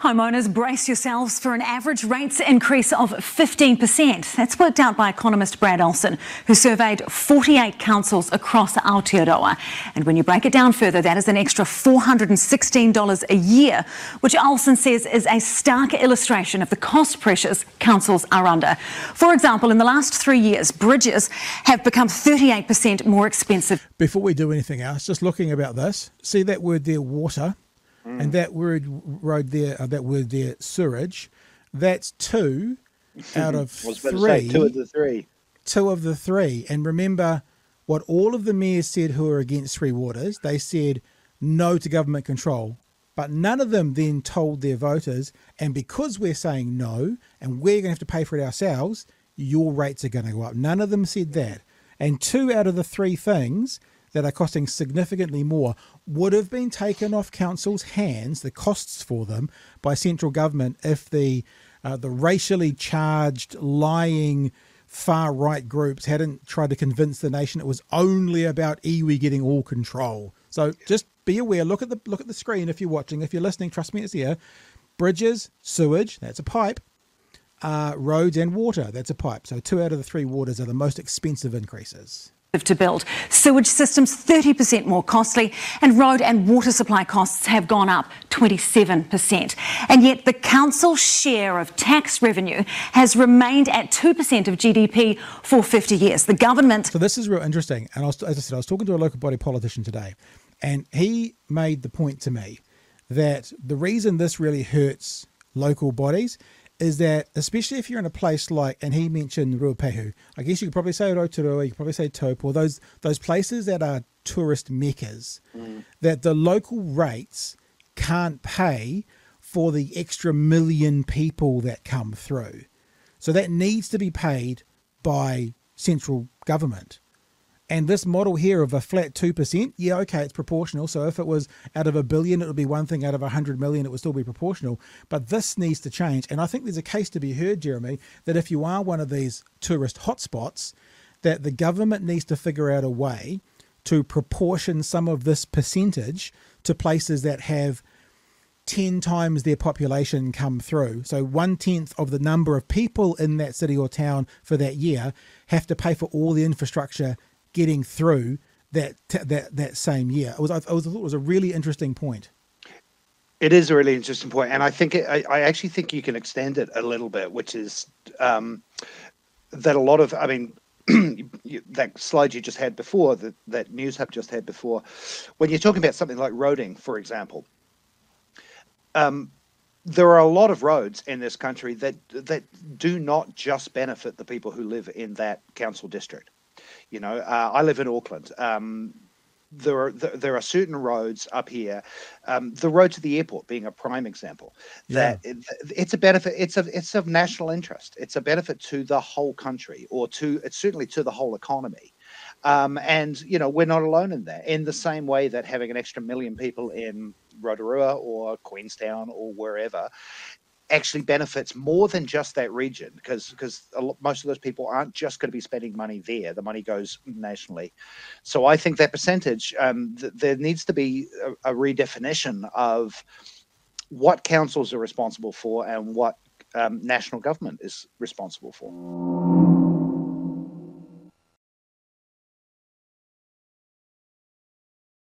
Homeowners, brace yourselves for an average rates increase of 15%. That's worked out by economist Brad Olsen, who surveyed 48 councils across Aotearoa. And when you break it down further, that is an extra $416 a year, which Olsen says is a stark illustration of the cost pressures councils are under. For example, in the last 3 years, bridges have become 38% more expensive. Before we do anything else, just looking about this, see that word there, water? And that word sewerage, that's 2 out of 3. 2 of the 3. 2 of the 3. And remember what all of the mayors said who are against 3Waters. They said no to government control. But none of them then told their voters, and because we're saying no, and we're going to have to pay for it ourselves, your rates are going to go up. None of them said that. And 2 out of the 3 things that are costing significantly more would have been taken off councils' hands, the costs for them, by central government if the racially charged, lying, far-right groups hadn't tried to convince the nation it was only about iwi getting all control. So just be aware, look at the screen if you're watching. If you're listening, trust me, it's here. Bridges, sewage, that's a pipe. Roads and water, that's a pipe. So 2 out of the 3 waters are the most expensive increases to build. Sewage systems 30% more costly, and road and water supply costs have gone up 27%. And yet the council's share of tax revenue has remained at 2% of GDP for 50 years. The government... So this is real interesting. And as I said, I was talking to a local body politician today, and he made the point to me that the reason this really hurts local bodies is that, especially if you're in a place like, and he mentioned Ruapehu, I guess you could probably say Rotorua, you could probably say Taupo, those places that are tourist meccas, that the local rates can't pay for the extra million people that come through. So that needs to be paid by central government. And this model here of a flat 2%, yeah, okay, it's proportional. So if it was out of 1 billion, it would be one thing. Out of 100 million, it would still be proportional. But this needs to change. And I think there's a case to be heard, Jeremy, that if you are one of these tourist hotspots, that the government needs to figure out a way to proportion some of this percentage to places that have 10 times their population come through. So 1/10 of the number of people in that city or town for that year have to pay for all the infrastructure getting through that same year. I thought it was a really interesting point. It is a really interesting point, and I think I actually think you can extend it a little bit, which is that a lot of, I mean, that slide you just had before, that News Hub just had before, when you're talking about something like roading, for example, there are a lot of roads in this country that do not just benefit the people who live in that council district. You know, I live in Auckland. There are certain roads up here, the road to the airport being a prime example, that it's a benefit. It's of national interest. It's a benefit to the whole country, or it's certainly to the whole economy. And, you know, we're not alone in that, in the same way that having an extra million people in Rotorua or Queenstown or wherever actually benefits more than just that region, because most of those people aren't just going to be spending money there. The money goes nationally. So I think that percentage, there needs to be a redefinition of what councils are responsible for and what national government is responsible for.